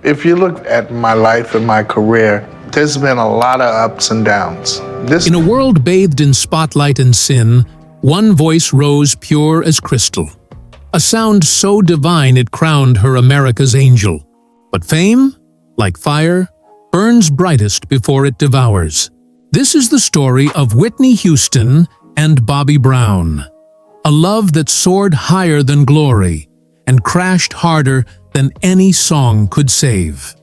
If you look at my life and my career, there's been a lot of ups and downs. In a world bathed in spotlight and sin, one voice rose pure as crystal. A sound so divine it crowned her America's angel. But fame, like fire, burns brightest before it devours. This is the story of Whitney Houston and Bobby Brown. A love that soared higher than glory and crashed harder than any song could save.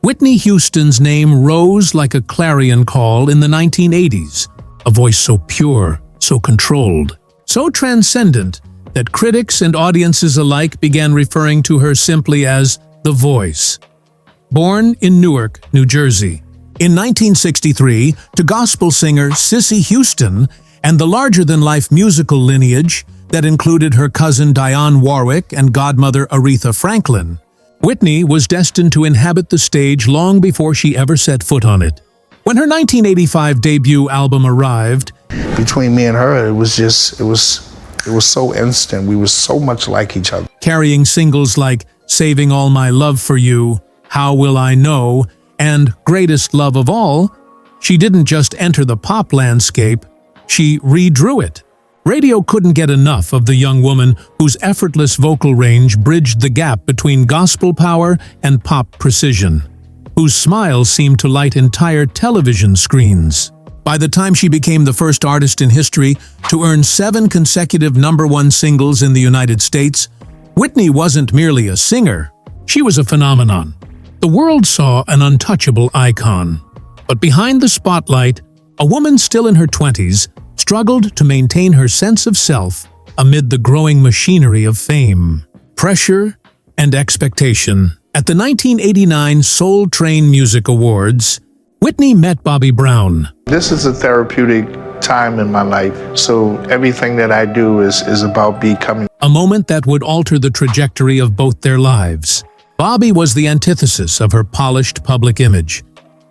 Whitney Houston's name rose like a clarion call in the 1980s, a voice so pure, so controlled, so transcendent that critics and audiences alike began referring to her simply as the Voice. Born in Newark, New Jersey, in 1963 to gospel singer Cissy Houston and the larger-than-life musical lineage that included her cousin Dionne Warwick and godmother Aretha Franklin, Whitney was destined to inhabit the stage long before she ever set foot on it. When her 1985 debut album arrived, between me and her, it was so instant. We were so much like each other. Carrying singles like Saving All My Love for You, How Will I Know, and Greatest Love of All, she didn't just enter the pop landscape, she redrew it. Radio couldn't get enough of the young woman whose effortless vocal range bridged the gap between gospel power and pop precision, whose smile seemed to light entire television screens. By the time she became the first artist in history to earn 7 consecutive #1 singles in the United States, Whitney wasn't merely a singer, she was a phenomenon. The world saw an untouchable icon. But behind the spotlight, a woman still in her 20s struggled to maintain her sense of self amid the growing machinery of fame, pressure, and expectation. At the 1989 Soul Train Music Awards, Whitney met Bobby Brown. This is a therapeutic time in my life, so everything that I do is about becoming. A moment that would alter the trajectory of both their lives. Bobby was the antithesis of her polished public image.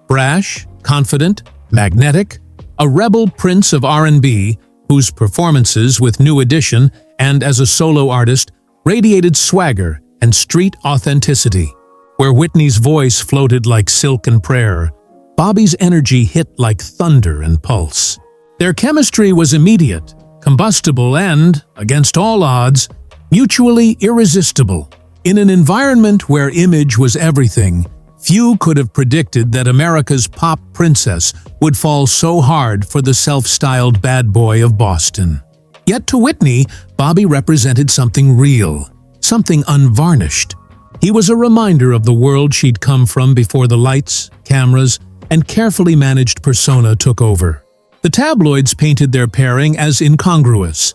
Brash, confident, magnetic, a rebel prince of R&B whose performances with New Edition and as a solo artist radiated swagger and street authenticity. Where Whitney's voice floated like silk and prayer, Bobby's energy hit like thunder and pulse. Their chemistry was immediate, combustible and, against all odds, mutually irresistible. In an environment where image was everything, few could have predicted that America's pop princess would fall so hard for the self-styled bad boy of Boston. Yet to Whitney, Bobby represented something real, something unvarnished. He was a reminder of the world she'd come from before the lights, cameras, and carefully managed persona took over. The tabloids painted their pairing as incongruous.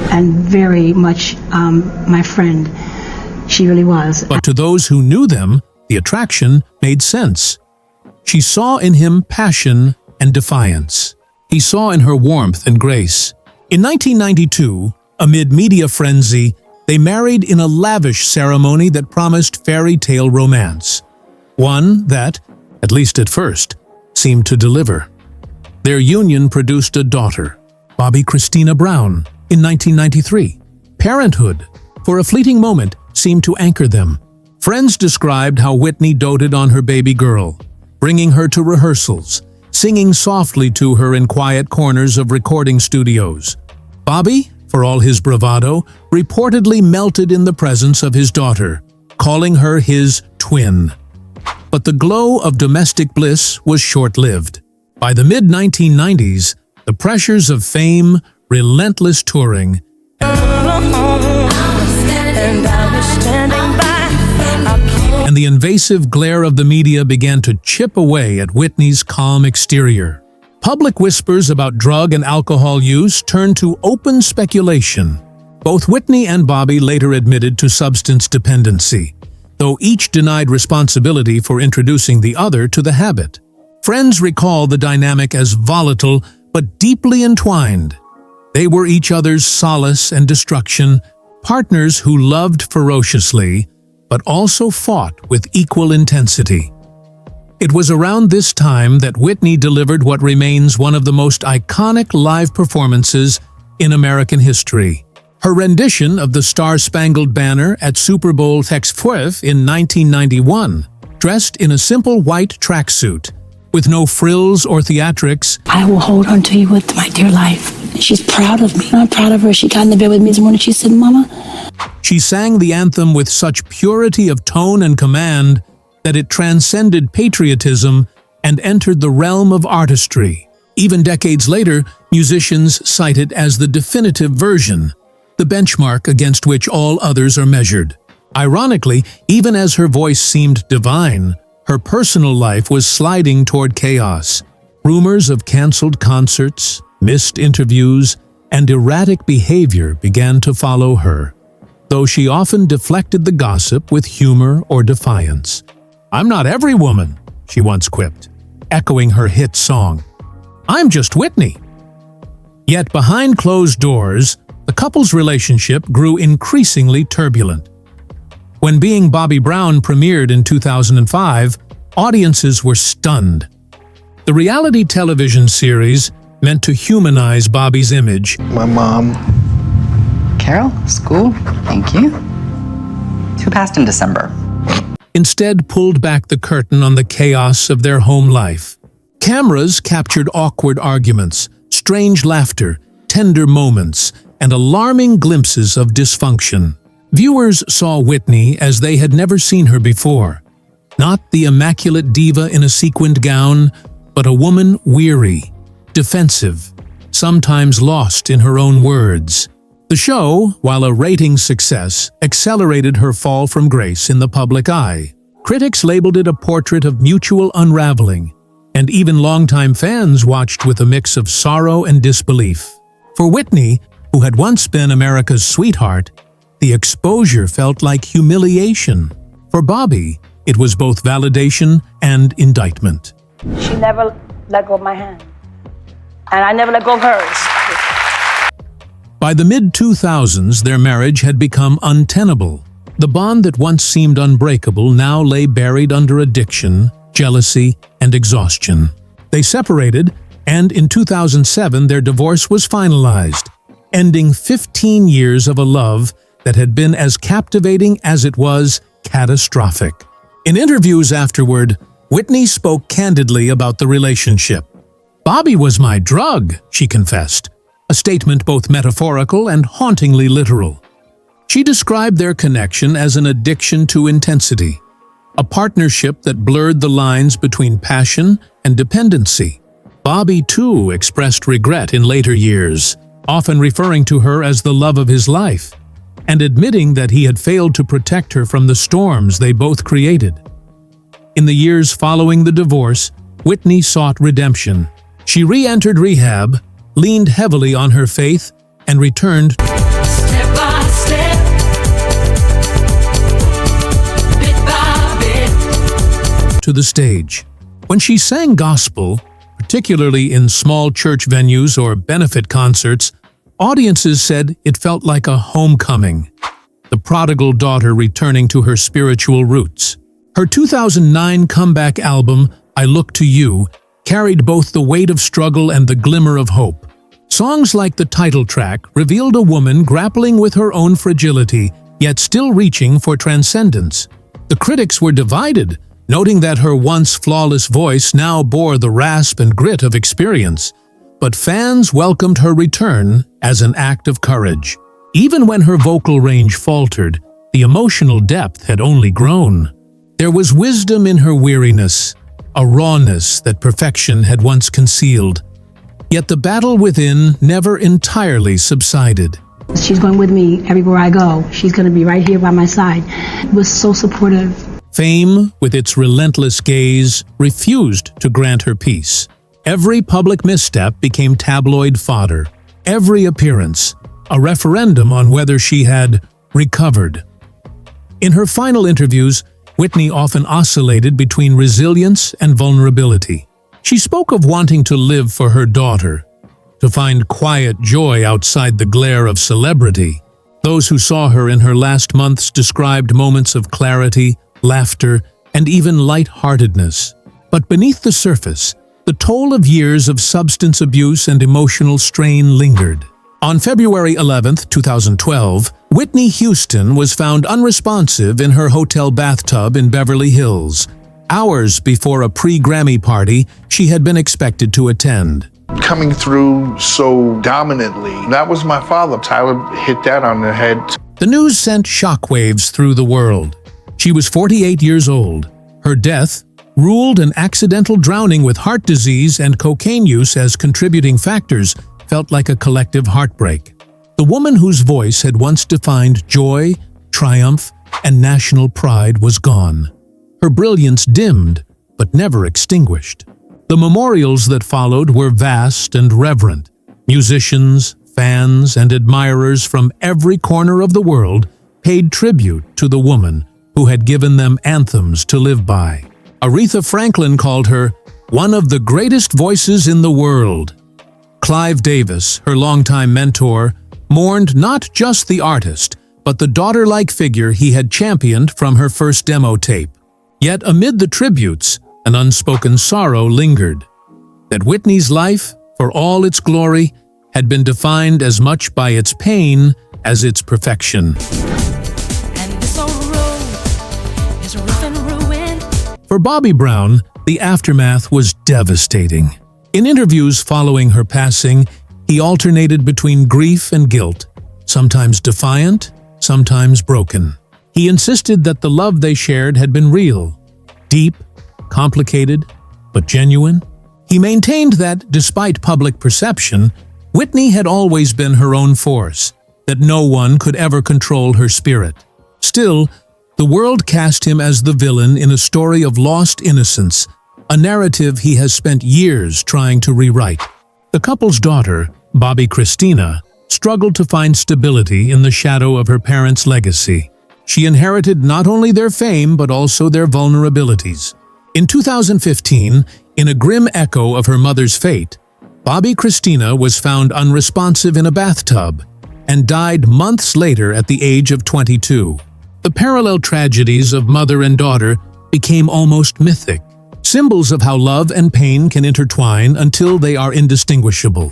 And very much my friend, she really was. But to those who knew them, the attraction made sense. She saw in him passion and defiance. He saw in her warmth and grace. In 1992, amid media frenzy, they married in a lavish ceremony that promised fairy tale romance. One that, at least at first, seemed to deliver. Their union produced a daughter, Bobby Christina Brown, in 1993. Parenthood, for a fleeting moment, seemed to anchor them. Friends described how Whitney doted on her baby girl, bringing her to rehearsals, singing softly to her in quiet corners of recording studios. Bobby, for all his bravado, reportedly melted in the presence of his daughter, calling her his twin. But the glow of domestic bliss was short-lived. By the mid-1990s, the pressures of fame, relentless touring, and the invasive glare of the media began to chip away at Whitney's calm exterior. Public whispers about drug and alcohol use turned to open speculation. Both Whitney and Bobby later admitted to substance dependency, though each denied responsibility for introducing the other to the habit. Friends recall the dynamic as volatile but deeply entwined. They were each other's solace and destruction, partners who loved ferociously, but also fought with equal intensity. It was around this time that Whitney delivered what remains one of the most iconic live performances in American history. Her rendition of the Star-Spangled Banner at Super Bowl XXIV in 1991, dressed in a simple white tracksuit, with no frills or theatrics, I will hold on to you with my dear life. And she's proud of me. I'm proud of her. She got in the bed with me this morning. She said, Mama. she sang the anthem with such purity of tone and command that it transcended patriotism and entered the realm of artistry. Even decades later, musicians cite it as the definitive version, the benchmark against which all others are measured. Ironically, even as her voice seemed divine, her personal life was sliding toward chaos. Rumors of canceled concerts, missed interviews, and erratic behavior began to follow her, though she often deflected the gossip with humor or defiance. "I'm not every woman," she once quipped, echoing her hit song. "I'm just Whitney." Yet behind closed doors, the couple's relationship grew increasingly turbulent. When Being Bobby Brown premiered in 2005, audiences were stunned. The reality television series meant to humanize Bobby's image. My mom, Carol, school, thank you. Who passed in December? Instead pulled back the curtain on the chaos of their home life. Cameras captured awkward arguments, strange laughter, tender moments, and alarming glimpses of dysfunction. Viewers saw Whitney as they had never seen her before. Not the immaculate diva in a sequined gown, but a woman weary, defensive, sometimes lost in her own words. The show, while a ratings success, accelerated her fall from grace in the public eye. Critics labeled it a portrait of mutual unraveling, and even longtime fans watched with a mix of sorrow and disbelief. For Whitney, who had once been America's sweetheart, the exposure felt like humiliation. For Bobby, it was both validation and indictment. She never let go of my hand, and I never let go of hers. By the mid-2000s, their marriage had become untenable. The bond that once seemed unbreakable now lay buried under addiction, jealousy, and exhaustion. They separated, and in 2007 their divorce was finalized, ending 15 years of a love that had been as captivating as it was catastrophic. In interviews afterward, Whitney spoke candidly about the relationship. "Bobby was my drug," she confessed, a statement both metaphorical and hauntingly literal. She described their connection as an addiction to intensity, a partnership that blurred the lines between passion and dependency. Bobby, too, expressed regret in later years, often referring to her as the love of his life, and admitting that he had failed to protect her from the storms they both created. In the years following the divorce, Whitney sought redemption. She re-entered rehab, leaned heavily on her faith, and returned Step by step, bit by bit. to the stage. When she sang gospel, particularly in small church venues or benefit concerts, audiences said it felt like a homecoming, the prodigal daughter returning to her spiritual roots. Her 2009 comeback album, I Look to You, carried both the weight of struggle and the glimmer of hope. Songs like the title track revealed a woman grappling with her own fragility, yet still reaching for transcendence. The critics were divided, noting that her once flawless voice now bore the rasp and grit of experience. But fans welcomed her return as an act of courage. Even when her vocal range faltered, the emotional depth had only grown. There was wisdom in her weariness, a rawness that perfection had once concealed. Yet the battle within never entirely subsided. She's going with me everywhere I go. She's going to be right here by my side. It was so supportive. Fame, with its relentless gaze, refused to grant her peace. Every public misstep became tabloid fodder. Every appearance, a referendum on whether she had recovered. In her final interviews, Whitney often oscillated between resilience and vulnerability. She spoke of wanting to live for her daughter, to find quiet joy outside the glare of celebrity. Those who saw her in her last months described moments of clarity, laughter, and even light-heartedness. But beneath the surface, the toll of years of substance abuse and emotional strain lingered. On February 11, 2012, Whitney Houston was found unresponsive in her hotel bathtub in Beverly Hills, hours before a pre-Grammy party she had been expected to attend. Coming through so dominantly, that was my father. Tyler hit that on the head. The news sent shockwaves through the world. She was 48 years old. Her death, ruled an accidental drowning with heart disease and cocaine use as contributing factors, felt like a collective heartbreak. The woman whose voice had once defined joy, triumph, and national pride was gone. Her brilliance dimmed, but never extinguished. The memorials that followed were vast and reverent. Musicians, fans, and admirers from every corner of the world paid tribute to the woman who had given them anthems to live by. Aretha Franklin called her one of the greatest voices in the world. Clive Davis, her longtime mentor, mourned not just the artist, but the daughter-like figure he had championed from her first demo tape. Yet amid the tributes, an unspoken sorrow lingered. That Whitney's life, for all its glory, had been defined as much by its pain as its perfection. And this old road is rough and ruined. For Bobby Brown, the aftermath was devastating. In interviews following her passing, he alternated between grief and guilt, sometimes defiant, sometimes broken. He insisted that the love they shared had been real, deep, complicated, but genuine. He maintained that, despite public perception, Whitney had always been her own force, that no one could ever control her spirit. Still, the world cast him as the villain in a story of lost innocence, a narrative he has spent years trying to rewrite. The couple's daughter, Bobby Christina, struggled to find stability in the shadow of her parents' legacy. She inherited not only their fame but also their vulnerabilities. In 2015, in a grim echo of her mother's fate, Bobby Christina was found unresponsive in a bathtub and died months later at the age of 22. The parallel tragedies of mother and daughter became almost mythic, symbols of how love and pain can intertwine until they are indistinguishable.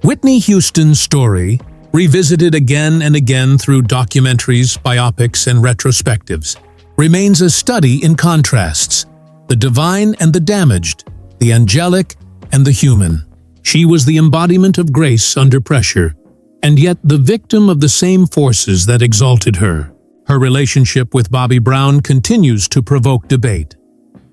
Whitney Houston's story, revisited again and again through documentaries, biopics, and retrospectives, remains a study in contrasts, the divine and the damaged, the angelic and the human. She was the embodiment of grace under pressure, and yet the victim of the same forces that exalted her. Her relationship with Bobby Brown continues to provoke debate.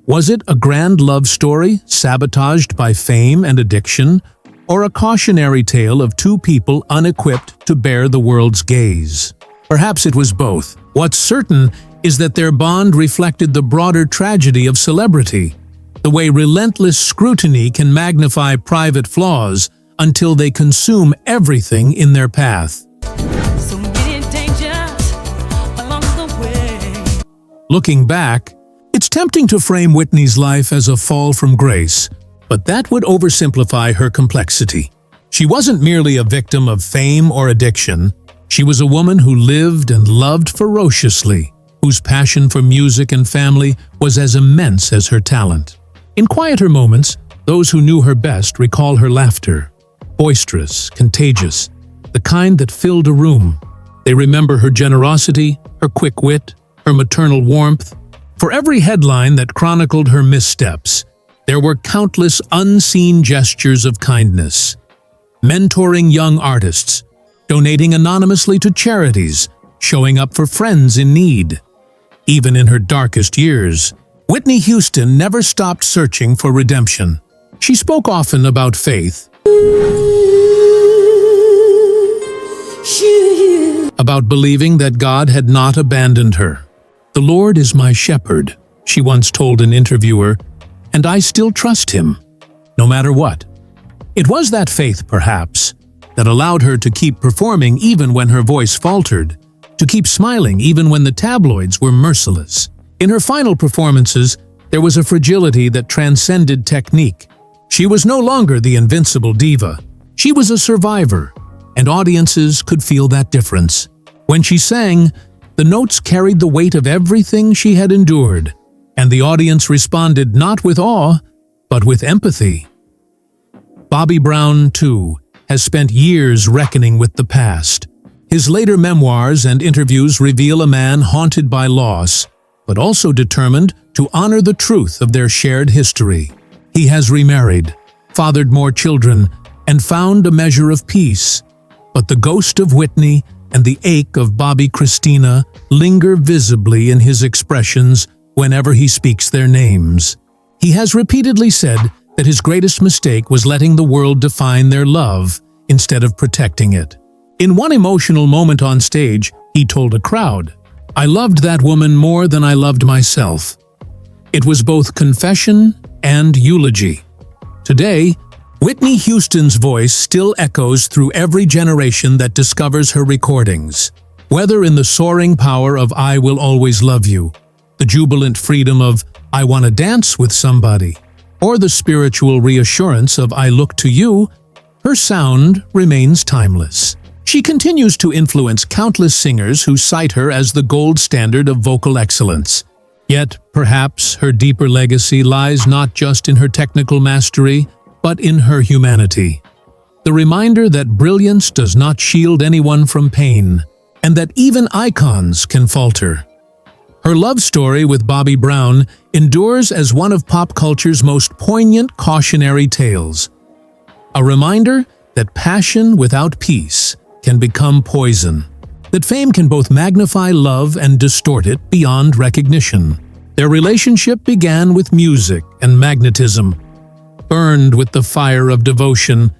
Was it a grand love story sabotaged by fame and addiction, or a cautionary tale of two people unequipped to bear the world's gaze? Perhaps it was both. What's certain is that their bond reflected the broader tragedy of celebrity, the way relentless scrutiny can magnify private flaws until they consume everything in their path. So many dangers along the way. Looking back, it's tempting to frame Whitney's life as a fall from grace, but that would oversimplify her complexity. She wasn't merely a victim of fame or addiction. She was a woman who lived and loved ferociously, whose passion for music and family was as immense as her talent. In quieter moments, those who knew her best recall her laughter, boisterous, contagious, the kind that filled a room. They remember her generosity, her quick wit, her maternal warmth. For every headline that chronicled her missteps, there were countless unseen gestures of kindness. Mentoring young artists, donating anonymously to charities, showing up for friends in need. Even in her darkest years, Whitney Houston never stopped searching for redemption. She spoke often about faith, about believing that God had not abandoned her. "The Lord is my shepherd," she once told an interviewer, "and I still trust him, no matter what." It was that faith, perhaps, that allowed her to keep performing even when her voice faltered, to keep smiling even when the tabloids were merciless. In her final performances, there was a fragility that transcended technique. She was no longer the invincible diva. She was a survivor, and audiences could feel that difference. When she sang, the notes carried the weight of everything she had endured, and the audience responded not with awe, but with empathy. Bobby Brown, too, has spent years reckoning with the past. His later memoirs and interviews reveal a man haunted by loss, but also determined to honor the truth of their shared history. He has remarried, fathered more children, and found a measure of peace. But the ghost of Whitney and the ache of Bobby Christina linger visibly in his expressions whenever he speaks their names. He has repeatedly said that his greatest mistake was letting the world define their love instead of protecting it. In one emotional moment on stage, he told a crowd, "I loved that woman more than I loved myself." It was both confession and eulogy. Today, Whitney Houston's voice still echoes through every generation that discovers her recordings. Whether in the soaring power of "I Will Always Love You," the jubilant freedom of "I Wanna Dance with Somebody," or the spiritual reassurance of "I Look to You," her sound remains timeless. She continues to influence countless singers who cite her as the gold standard of vocal excellence. Yet, perhaps her deeper legacy lies not just in her technical mastery, but in her humanity. The reminder that brilliance does not shield anyone from pain, and that even icons can falter. Her love story with Bobby Brown endures as one of pop culture's most poignant cautionary tales. A reminder that passion without peace can become poison, that fame can both magnify love and distort it beyond recognition. Their relationship began with music and magnetism, burned with the fire of devotion,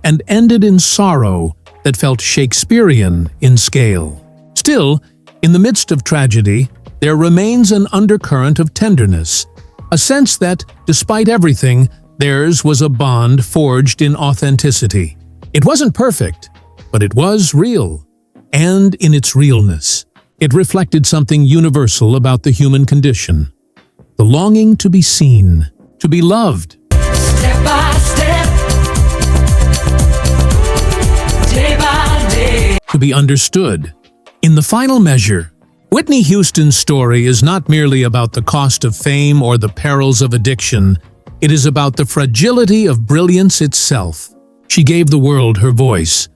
and ended in sorrow that felt Shakespearean in scale. Still, in the midst of tragedy, there remains an undercurrent of tenderness, a sense that, despite everything, theirs was a bond forged in authenticity. It wasn't perfect, but it was real, and in its realness, it reflected something universal about the human condition: the longing to be seen, to be loved, Step by step, day by day. to be understood. In the final measure, Whitney Houston's story is not merely about the cost of fame or the perils of addiction. It is about the fragility of brilliance itself. She gave the world her voice,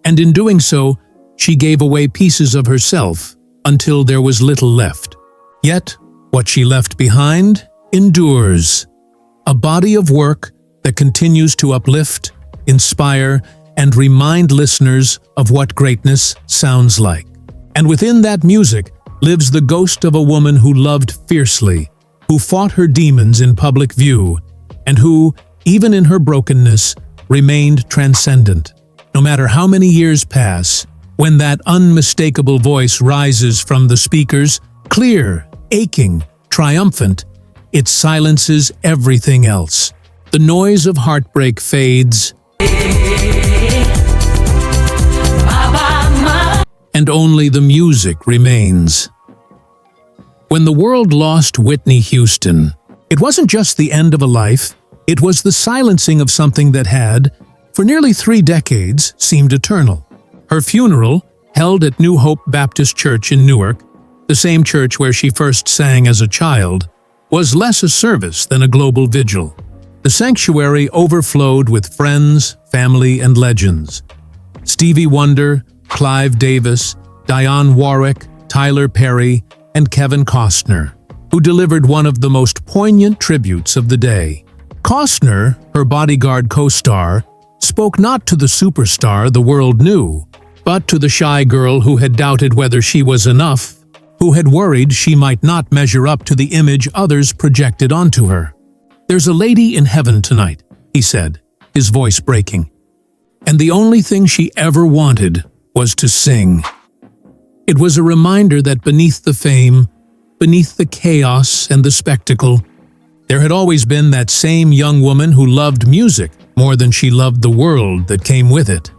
and in doing so, she gave away pieces of herself until there was little left. Yet, what she left behind endures. A body of work that continues to uplift, inspire, and remind listeners of what greatness sounds like. And within that music lives the ghost of a woman who loved fiercely, who fought her demons in public view, and who, even in her brokenness, remained transcendent. No matter how many years pass, when that unmistakable voice rises from the speakers, clear, aching, triumphant, it silences everything else. The noise of heartbreak fades, and only the music remains. When the world lost Whitney Houston, it wasn't just the end of a life, it was the silencing of something that had, for nearly 3 decades, seemed eternal. Her funeral, held at New Hope Baptist Church in Newark, the same church where she first sang as a child, was less a service than a global vigil. The sanctuary overflowed with friends, family, and legends. Stevie Wonder, Clive Davis, Dionne Warwick, Tyler Perry, and Kevin Costner, who delivered one of the most poignant tributes of the day. Costner, her bodyguard co-star, spoke not to the superstar the world knew, but to the shy girl who had doubted whether she was enough, who had worried she might not measure up to the image others projected onto her. "There's a lady in heaven tonight," he said, his voice breaking. And the only thing she ever wanted was to sing. It was a reminder that beneath the fame, beneath the chaos and the spectacle, there had always been that same young woman who loved music more than she loved the world that came with it.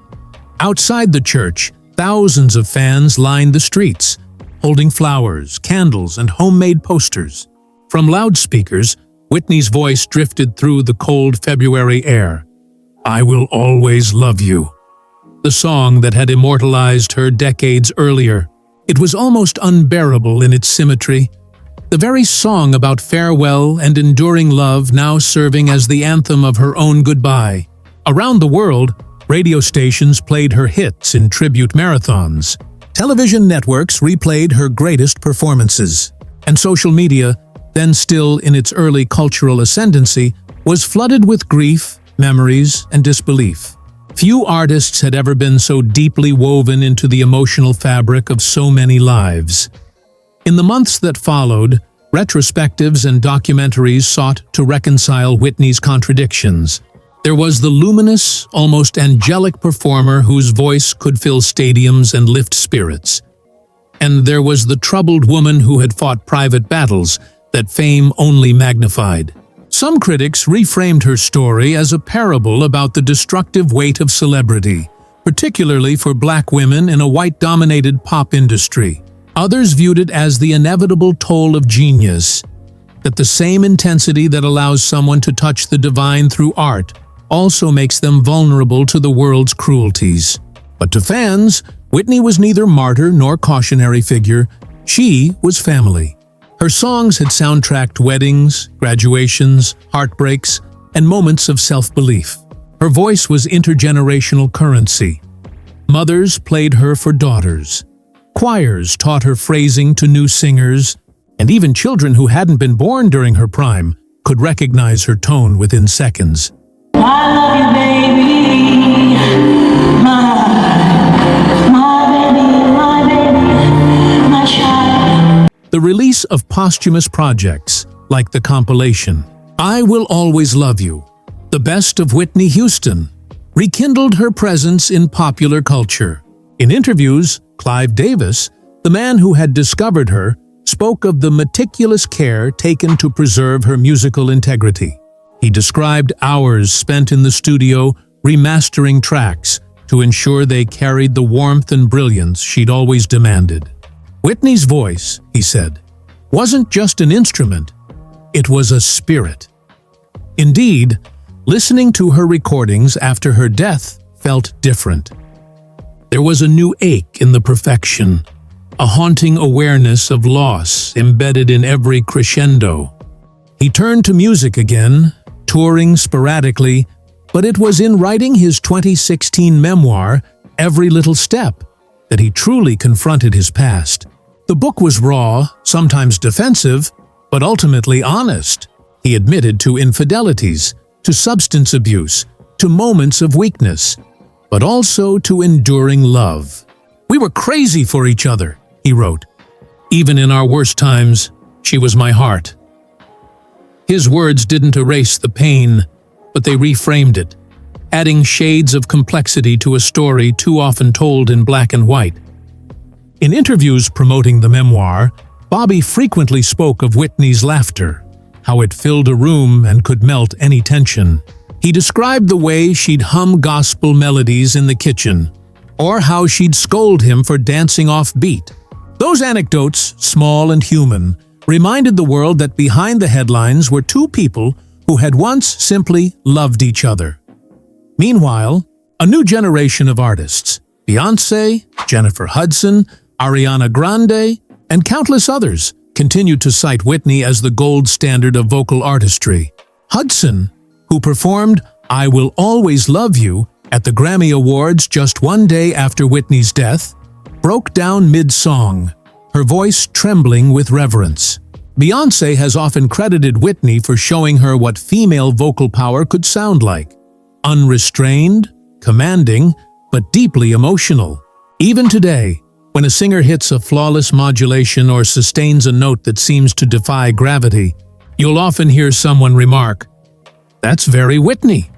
Outside the church, thousands of fans lined the streets, holding flowers, candles, and homemade posters. From loudspeakers, Whitney's voice drifted through the cold February air. "I Will Always Love You," the song that had immortalized her decades earlier. It was almost unbearable in its symmetry, the very song about farewell and enduring love now serving as the anthem of her own goodbye. Around the world, Radio stations played her hits in tribute marathons. Television networks replayed her greatest performances. And social media, then still in its early cultural ascendancy, was flooded with grief, memories, and disbelief. Few artists had ever been so deeply woven into the emotional fabric of so many lives. In the months that followed, retrospectives and documentaries sought to reconcile Whitney's contradictions. There was the luminous, almost angelic performer whose voice could fill stadiums and lift spirits. And there was the troubled woman who had fought private battles that fame only magnified. Some critics reframed her story as a parable about the destructive weight of celebrity, particularly for Black women in a white-dominated pop industry. Others viewed it as the inevitable toll of genius, that the same intensity that allows someone to touch the divine through art also makes them vulnerable to the world's cruelties. But to fans, Whitney was neither martyr nor cautionary figure. She was family. Her songs had soundtracked weddings, graduations, heartbreaks, and moments of self-belief. Her voice was intergenerational currency. Mothers played her for daughters. Choirs taught her phrasing to new singers, and even children who hadn't been born during her prime could recognize her tone within seconds. I love you, baby. My baby, my child. The release of posthumous projects, like the compilation I Will Always Love You, the best of Whitney Houston, rekindled her presence in popular culture. In interviews, Clive Davis, the man who had discovered her, spoke of the meticulous care taken to preserve her musical integrity. He described hours spent in the studio remastering tracks to ensure they carried the warmth and brilliance she'd always demanded. Whitney's voice, he said, wasn't just an instrument, it was a spirit. Indeed, listening to her recordings after her death felt different. There was a new ache in the perfection, a haunting awareness of loss embedded in every crescendo. He turned to music again, touring sporadically, but it was in writing his 2016 memoir, Every Little Step, that he truly confronted his past. The book was raw, sometimes defensive, but ultimately honest. He admitted to infidelities, to substance abuse, to moments of weakness, but also to enduring love. "We were crazy for each other," he wrote. "Even in our worst times, she was my heart." His words didn't erase the pain, but they reframed it, adding shades of complexity to a story too often told in black and white. In interviews promoting the memoir, Bobby frequently spoke of Whitney's laughter, how it filled a room and could melt any tension. He described the way she'd hum gospel melodies in the kitchen, or how she'd scold him for dancing off beat. Those anecdotes, small and human, reminded the world that behind the headlines were two people who had once simply loved each other. Meanwhile, a new generation of artists, Beyoncé, Jennifer Hudson, Ariana Grande, and countless others, continued to cite Whitney as the gold standard of vocal artistry. Hudson, who performed I Will Always Love You at the Grammy Awards just one day after Whitney's death, broke down mid-song, her voice trembling with reverence. Beyoncé has often credited Whitney for showing her what female vocal power could sound like: unrestrained, commanding, but deeply emotional. Even today, when a singer hits a flawless modulation or sustains a note that seems to defy gravity, you'll often hear someone remark, "That's very Whitney."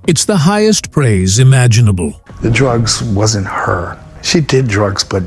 It's the highest praise imaginable. The drugs wasn't her. She did drugs, but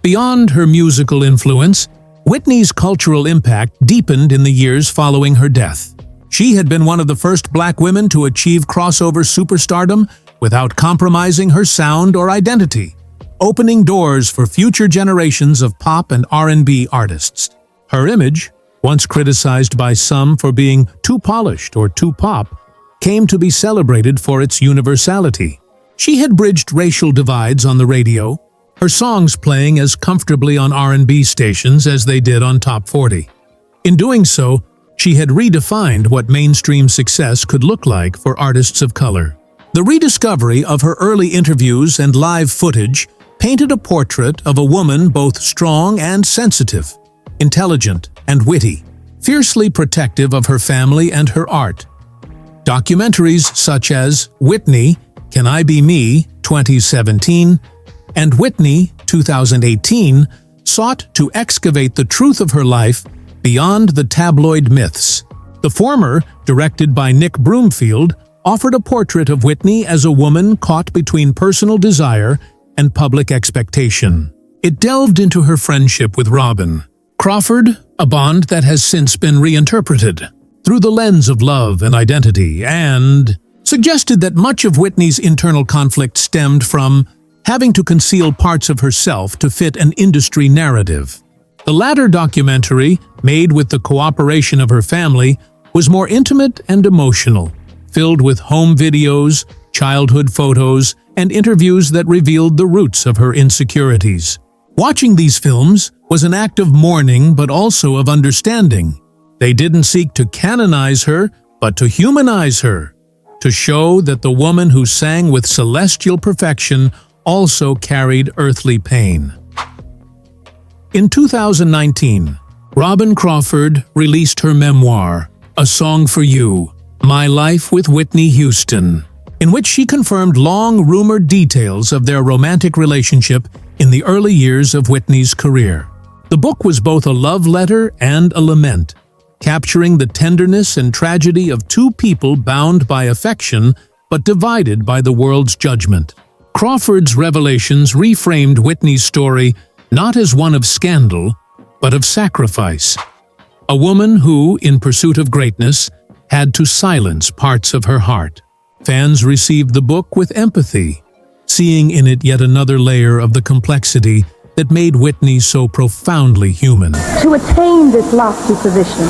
Beyond her musical influence, Whitney's cultural impact deepened in the years following her death. She had been one of the first Black women to achieve crossover superstardom without compromising her sound or identity, opening doors for future generations of pop and R&B artists. Her image, once criticized by some for being too polished or too pop, came to be celebrated for its universality. She had bridged racial divides on the radio, her songs playing as comfortably on R&B stations as they did on Top 40. In doing so, She had redefined what mainstream success could look like for artists of color. The rediscovery of her early interviews and live footage painted a portrait of a woman both strong and sensitive, intelligent and witty, fiercely protective of her family and her art. Documentaries such as Whitney, Can I Be Me, 2017, and Whitney, 2018, sought to excavate the truth of her life beyond the tabloid myths. The former, directed by Nick Broomfield, offered a portrait of Whitney as a woman caught between personal desire and public expectation. It delved into her friendship with Robin Crawford, a bond that has since been reinterpreted through the lens of love and identity, and suggested that much of Whitney's internal conflict stemmed from having to conceal parts of herself to fit an industry narrative. The latter documentary, made with the cooperation of her family, was more intimate and emotional, filled with home videos, childhood photos, and interviews that revealed the roots of her insecurities. Watching these films was an act of mourning but also of understanding. They didn't seek to canonize her, but to humanize her, to show that the woman who sang with celestial perfection also carried earthly pain. In 2019, Robin Crawford released her memoir, A Song for You, My Life with Whitney Houston, in which she confirmed long-rumored details of their romantic relationship in the early years of Whitney's career. The book was both a love letter and a lament, capturing the tenderness and tragedy of two people bound by affection but divided by the world's judgment. Crawford's revelations reframed Whitney's story not as one of scandal, but of sacrifice. A woman who, in pursuit of greatness, had to silence parts of her heart. Fans received the book with empathy, seeing in it yet another layer of the complexity that made Whitney so profoundly human. To attain this lofty position,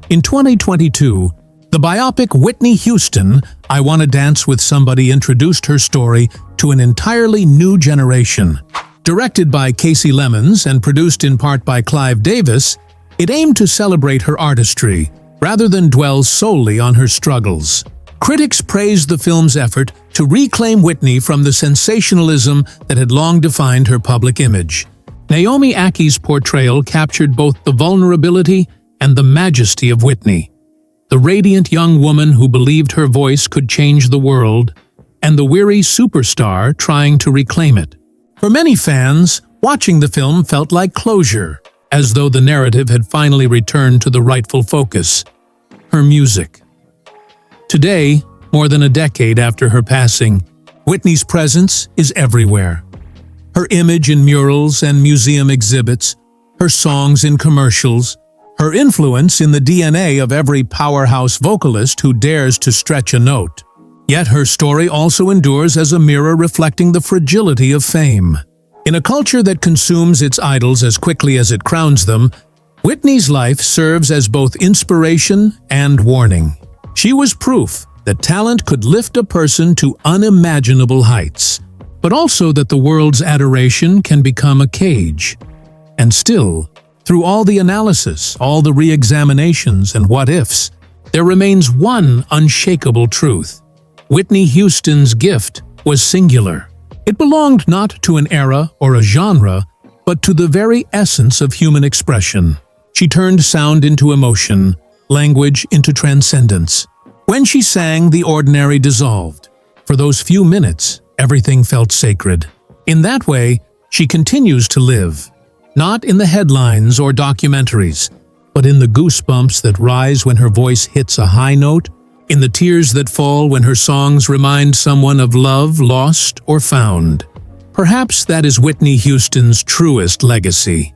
In 2022, the biopic Whitney Houston, I Wanna Dance with Somebody introduced her story to an entirely new generation. Directed by Casey Lemons and produced in part by Clive Davis, it aimed to celebrate her artistry, rather than dwell solely on her struggles. Critics praised the film's effort to reclaim Whitney from the sensationalism that had long defined her public image. Naomi Ackie's portrayal captured both the vulnerability and the majesty of Whitney, the radiant young woman who believed her voice could change the world, and the weary superstar trying to reclaim it. For many fans, watching the film felt like closure, as though the narrative had finally returned to the rightful focus: her music. Today, more than a decade after her passing, Whitney's presence is everywhere. Her image in murals and museum exhibits, her songs in commercials, her influence in the DNA of every powerhouse vocalist who dares to stretch a note. Yet her story also endures as a mirror reflecting the fragility of fame. In a culture that consumes its idols as quickly as it crowns them, Whitney's life serves as both inspiration and warning. She was proof that talent could lift a person to unimaginable heights, but also that the world's adoration can become a cage. And still, through all the analysis, all the re-examinations and what-ifs, there remains one unshakable truth. Whitney Houston's gift was singular. It belonged not to an era or a genre, but to the very essence of human expression. She turned sound into emotion, language into transcendence. When she sang, the ordinary dissolved. For those few minutes, everything felt sacred. In that way, she continues to live, not in the headlines or documentaries, but in the goosebumps that rise when her voice hits a high note, in the tears that fall when her songs remind someone of love lost or found. Perhaps that is Whitney Houston's truest legacy.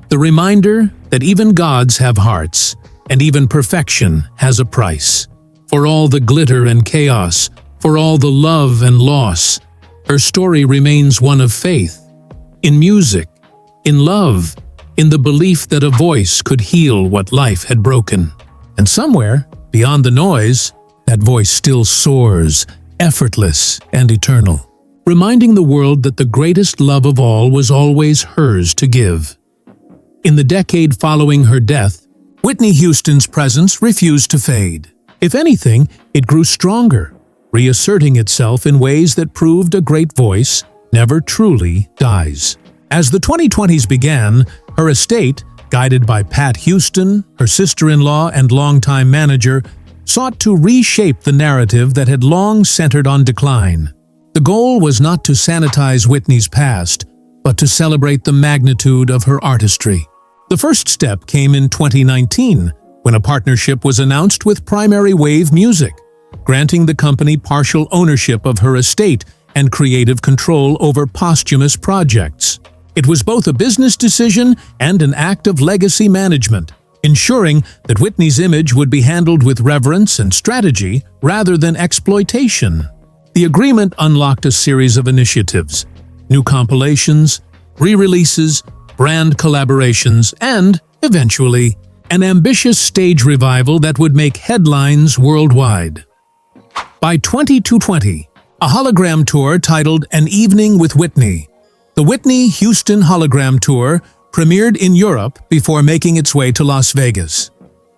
The reminder that even gods have hearts, and even perfection has a price. For all the glitter and chaos, for all the love and loss, her story remains one of faith. In music, in love, in the belief that a voice could heal what life had broken. And somewhere, beyond the noise, that voice still soars, effortless and eternal, reminding the world that the greatest love of all was always hers to give. In the decade following her death, Whitney Houston's presence refused to fade. If anything, it grew stronger, reasserting itself in ways that proved a great voice never truly dies. As the 2020s began, her estate, guided by Pat Houston, her sister-in-law and longtime manager, sought to reshape the narrative that had long centered on decline. The goal was not to sanitize Whitney's past, but to celebrate the magnitude of her artistry. The first step came in 2019, when a partnership was announced with Primary Wave Music, granting the company partial ownership of her estate and creative control over posthumous projects. It was both a business decision and an act of legacy management, ensuring that Whitney's image would be handled with reverence and strategy rather than exploitation. The agreement unlocked a series of initiatives: new compilations, re-releases, brand collaborations, and, eventually, an ambitious stage revival that would make headlines worldwide. By 2020, a hologram tour titled An Evening with Whitney, the Whitney Houston Hologram Tour, premiered in Europe before making its way to Las Vegas.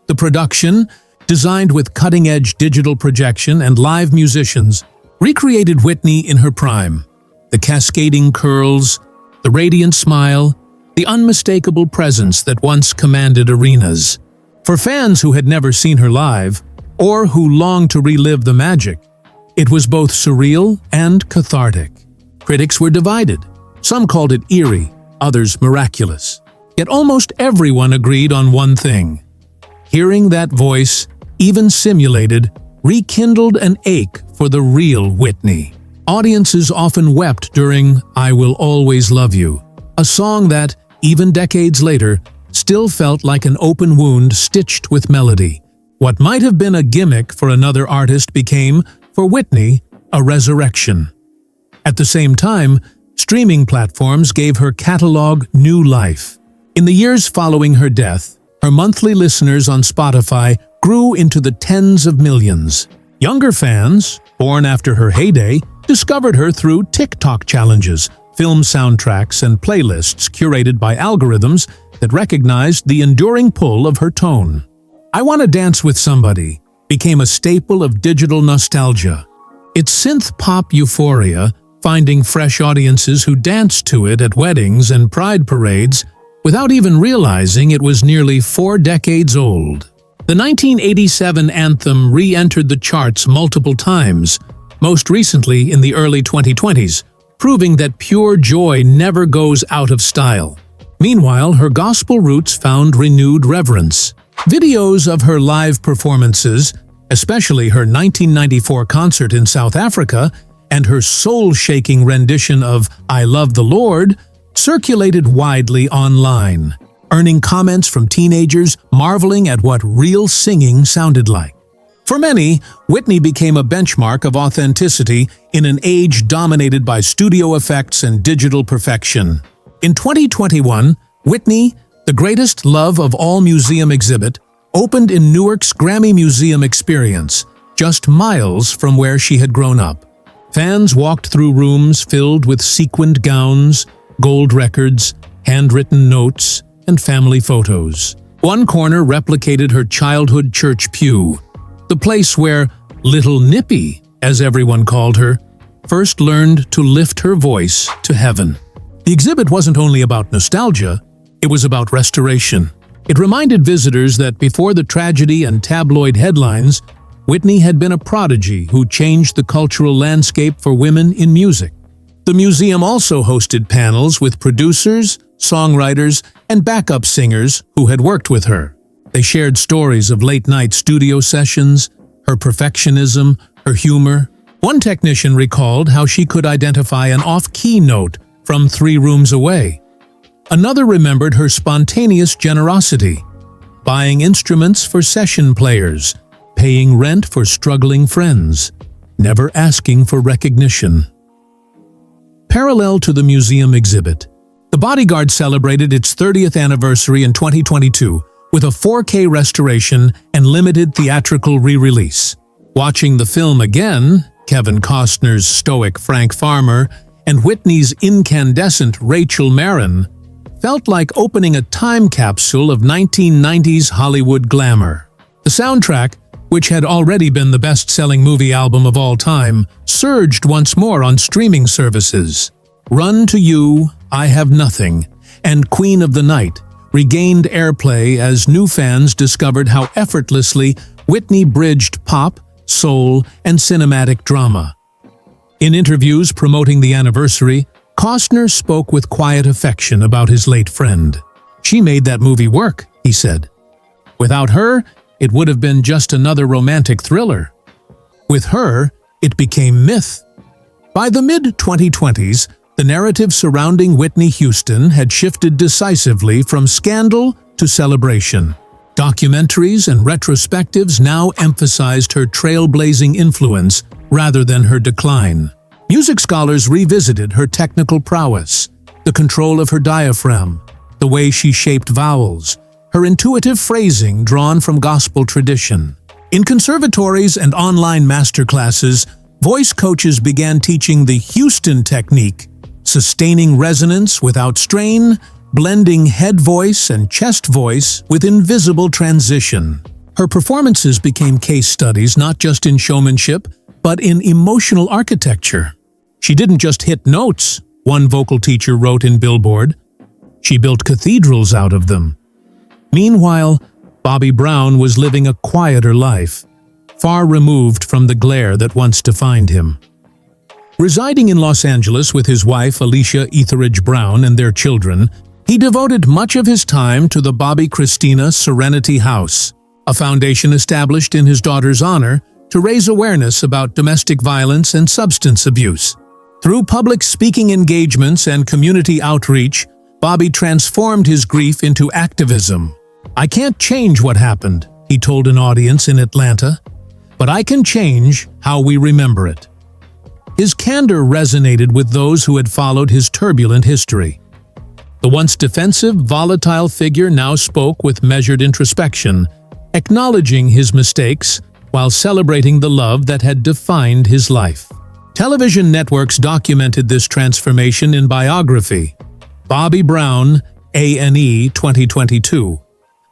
The production, designed with cutting-edge digital projection and live musicians, recreated Whitney in her prime. The cascading curls, the radiant smile, the unmistakable presence that once commanded arenas. For fans who had never seen her live, or who longed to relive the magic, it was both surreal and cathartic. Critics were divided. Some called it eerie, others miraculous. Yet almost everyone agreed on one thing. Hearing that voice, even simulated, rekindled an ache for the real Whitney. Audiences often wept during I Will Always Love You, a song that, even decades later, still felt like an open wound stitched with melody. What might have been a gimmick for another artist became, for Whitney, a resurrection. At the same time, streaming platforms gave her catalog new life. In the years following her death, her monthly listeners on Spotify grew into the tens of millions. Younger fans, born after her heyday, discovered her through TikTok challenges, film soundtracks, and playlists curated by algorithms that recognized the enduring pull of her tone. I Wanna Dance with Somebody became a staple of digital nostalgia. Its synth-pop euphoria, finding fresh audiences who danced to it at weddings and pride parades without even realizing it was nearly 4 decades old. The 1987 anthem re-entered the charts multiple times, most recently in the early 2020s, proving that pure joy never goes out of style. Meanwhile, her gospel roots found renewed reverence. Videos of her live performances, especially her 1994 concert in South Africa, and her soul-shaking rendition of I Love the Lord, circulated widely online, earning comments from teenagers marveling at what real singing sounded like. For many, Whitney became a benchmark of authenticity in an age dominated by studio effects and digital perfection. In 2021, Whitney, the greatest love of all museum exhibit, opened in Newark's Grammy Museum Experience, just miles from where she had grown up. Fans walked through rooms filled with sequined gowns, gold records, handwritten notes, and family photos. One corner replicated her childhood church pew, the place where Little Nippy, as everyone called her, first learned to lift her voice to heaven. The exhibit wasn't only about nostalgia, it was about restoration. It reminded visitors that before the tragedy and tabloid headlines, Whitney had been a prodigy who changed the cultural landscape for women in music. The museum also hosted panels with producers, songwriters, and backup singers who had worked with her. They shared stories of late-night studio sessions, her perfectionism, her humor. One technician recalled how she could identify an off-key note from 3 rooms away. Another remembered her spontaneous generosity, buying instruments for session players, paying rent for struggling friends, never asking for recognition. Parallel to the museum exhibit, The Bodyguard celebrated its 30th anniversary in 2022 with a 4K restoration and limited theatrical re-release. Watching the film again, Kevin Costner's stoic Frank Farmer and Whitney's incandescent Rachel Marin, felt like opening a time capsule of 1990s Hollywood glamour. The soundtrack, which had already been the best-selling movie album of all time, surged once more on streaming services. Run to You, I Have Nothing, and Queen of the Night regained airplay as new fans discovered how effortlessly Whitney bridged pop, soul, and cinematic drama. In interviews promoting the anniversary, Costner spoke with quiet affection about his late friend. "She made that movie work," he said. "Without her, it would have been just another romantic thriller. With her, it became myth." By the mid-2020s, the narrative surrounding Whitney Houston had shifted decisively from scandal to celebration. Documentaries and retrospectives now emphasized her trailblazing influence rather than her decline. Music scholars revisited her technical prowess, the control of her diaphragm, the way she shaped vowels, her intuitive phrasing drawn from gospel tradition. In conservatories and online masterclasses, voice coaches began teaching the Houston technique, sustaining resonance without strain, blending head voice and chest voice with invisible transition. Her performances became case studies not just in showmanship, but in emotional architecture. "She didn't just hit notes," one vocal teacher wrote in Billboard. "She built cathedrals out of them." Meanwhile, Bobby Brown was living a quieter life, far removed from the glare that once defined him. Residing in Los Angeles with his wife Alicia Etheridge Brown and their children, he devoted much of his time to the Bobby Christina Serenity House, a foundation established in his daughter's honor to raise awareness about domestic violence and substance abuse. Through public speaking engagements and community outreach, Bobby transformed his grief into activism. "I can't change what happened," he told an audience in Atlanta, "but I can change how we remember it." His candor resonated with those who had followed his turbulent history. The once defensive, volatile figure now spoke with measured introspection, acknowledging his mistakes while celebrating the love that had defined his life. Television networks documented this transformation in biography, Bobby Brown, A&E 2022,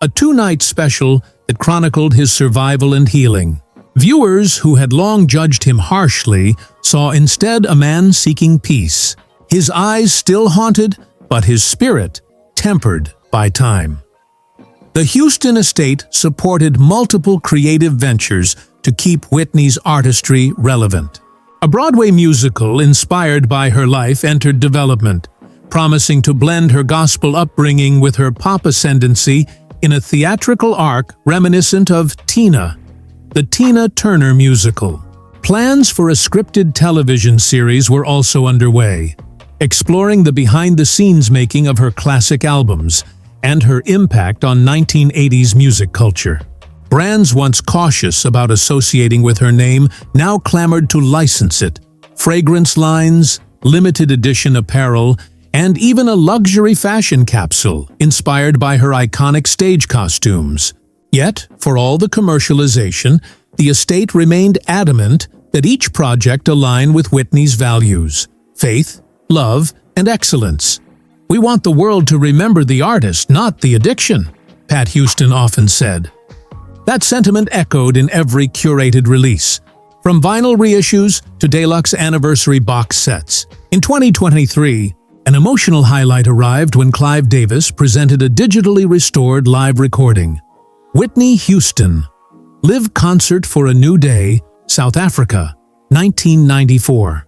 a two-night special that chronicled his survival and healing. Viewers who had long judged him harshly saw instead a man seeking peace, his eyes still haunted, but his spirit tempered by time. The Houston estate supported multiple creative ventures to keep Whitney's artistry relevant. A Broadway musical inspired by her life entered development, promising to blend her gospel upbringing with her pop ascendancy in a theatrical arc reminiscent of Tina, the Tina Turner musical. Plans for a scripted television series were also underway, exploring the behind-the-scenes making of her classic albums and her impact on 1980s music culture. Brands once cautious about associating with her name now clamored to license it. Fragrance lines, limited edition apparel, and even a luxury fashion capsule inspired by her iconic stage costumes. Yet, for all the commercialization, the estate remained adamant that each project align with Whitney's values: faith, love, and excellence. "We want the world to remember the artist, not the addiction," Pat Houston often said. That sentiment echoed in every curated release, from vinyl reissues to deluxe anniversary box sets. In 2023, an emotional highlight arrived when Clive Davis presented a digitally restored live recording. Whitney Houston, Live Concert for a New Day, South Africa, 1994.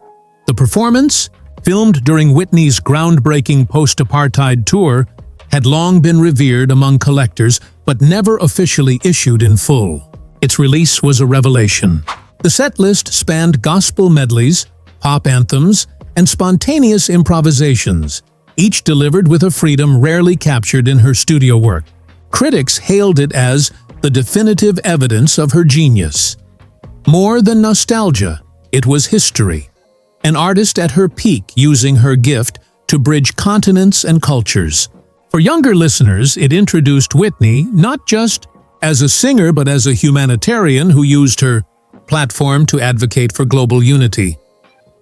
The performance, filmed during Whitney's groundbreaking post-apartheid tour, had long been revered among collectors but never officially issued in full. Its release was a revelation. The set list spanned gospel medleys, pop anthems, and spontaneous improvisations, each delivered with a freedom rarely captured in her studio work. Critics hailed it as the definitive evidence of her genius. More than nostalgia, it was history. An artist at her peak using her gift to bridge continents and cultures. For younger listeners, it introduced Whitney not just as a singer but as a humanitarian who used her platform to advocate for global unity.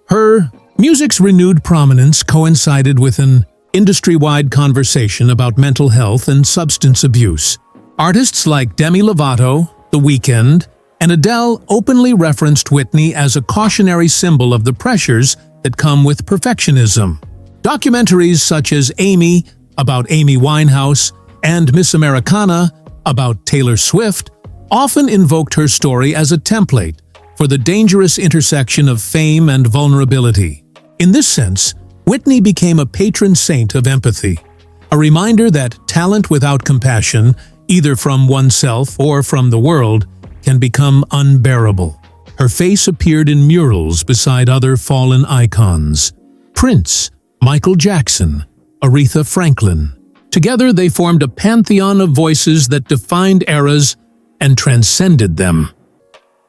Her music's renewed prominence coincided with an industry-wide conversation about mental health and substance abuse. Artists like Demi Lovato, The Weeknd, and Adele openly referenced Whitney as a cautionary symbol of the pressures that come with perfectionism. Documentaries such as Amy, about Amy Winehouse, and Miss Americana, about Taylor Swift, often invoked her story as a template for the dangerous intersection of fame and vulnerability. In this sense, Whitney became a patron saint of empathy, a reminder that talent without compassion, either from oneself or from the world, can become unbearable. Her face appeared in murals beside other fallen icons: Prince, Michael Jackson, Aretha Franklin. Together they formed a pantheon of voices that defined eras and transcended them.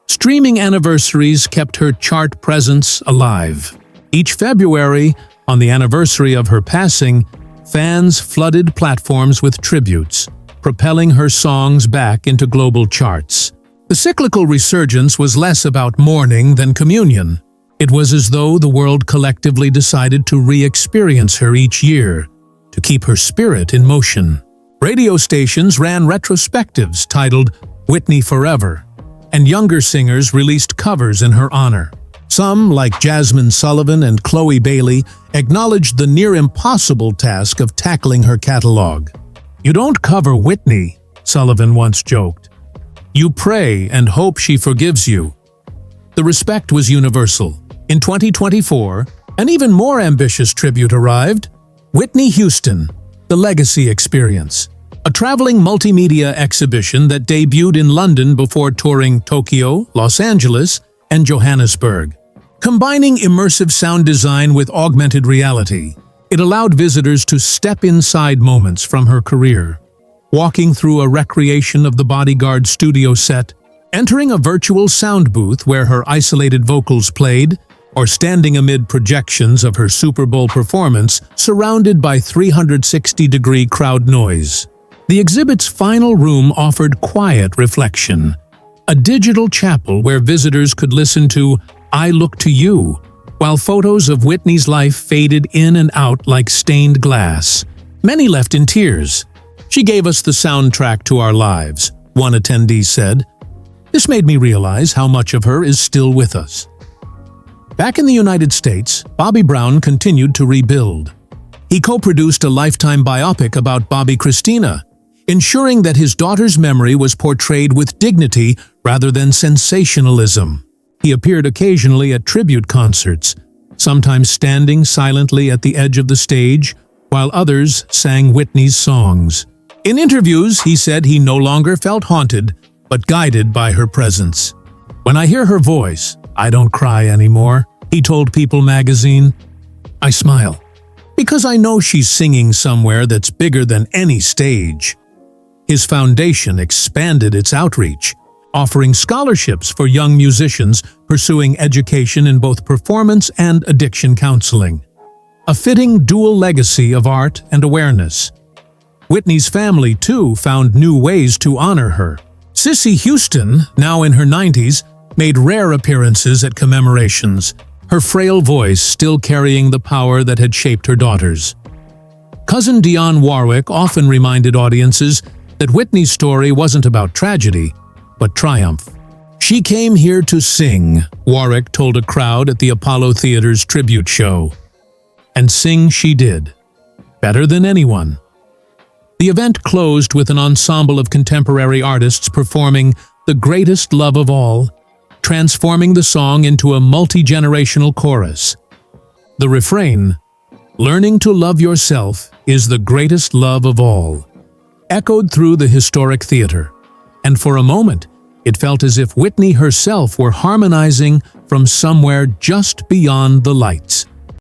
Streaming anniversaries kept her chart presence alive. Each February, on the anniversary of her passing, fans flooded platforms with tributes, propelling her songs back into global charts. The cyclical resurgence was less about mourning than communion. It was as though the world collectively decided to re-experience her each year, to keep her spirit in motion. Radio stations ran retrospectives titled Whitney Forever, and younger singers released covers in her honor. Some, like Jasmine Sullivan and Chloe Bailey, acknowledged the near-impossible task of tackling her catalog. "You don't cover Whitney," Sullivan once joked. "You pray and hope she forgives you." The respect was universal. In 2024, an even more ambitious tribute arrived: Whitney Houston, The Legacy Experience, a traveling multimedia exhibition that debuted in London before touring Tokyo, Los Angeles, and Johannesburg. Combining immersive sound design with augmented reality, it allowed visitors to step inside moments from her career, walking through a recreation of the Bodyguard studio set, entering a virtual sound booth where her isolated vocals played, or standing amid projections of her Super Bowl performance surrounded by 360-degree crowd noise. The exhibit's final room offered quiet reflection, a digital chapel where visitors could listen to "I Look to You," while photos of Whitney's life faded in and out like stained glass. Many left in tears. "She gave us the soundtrack to our lives," one attendee said. "This made me realize how much of her is still with us." Back in the United States, Bobby Brown continued to rebuild. He co-produced a Lifetime biopic about Bobby Christina, ensuring that his daughter's memory was portrayed with dignity rather than sensationalism. He appeared occasionally at tribute concerts, sometimes standing silently at the edge of the stage, while others sang Whitney's songs. In interviews, he said he no longer felt haunted, but guided by her presence. "When I hear her voice, I don't cry anymore," he told People magazine. "I smile, because I know she's singing somewhere that's bigger than any stage." His foundation expanded its outreach, offering scholarships for young musicians pursuing education in both performance and addiction counseling. A fitting dual legacy of art and awareness. Whitney's family, too, found new ways to honor her. Cissy Houston, now in her 90s, made rare appearances at commemorations, her frail voice still carrying the power that had shaped her daughters. Cousin Dionne Warwick often reminded audiences that Whitney's story wasn't about tragedy, but triumph. "She came here to sing," Warwick told a crowd at the Apollo Theater's tribute show. And sing she did. Better than anyone. The event closed with an ensemble of contemporary artists performing "The Greatest Love of All," transforming the song into a multi-generational chorus. The refrain, "Learning to love yourself is the greatest love of all," echoed through the historic theater, and for a moment, it felt as if Whitney herself were harmonizing from somewhere just beyond the lights.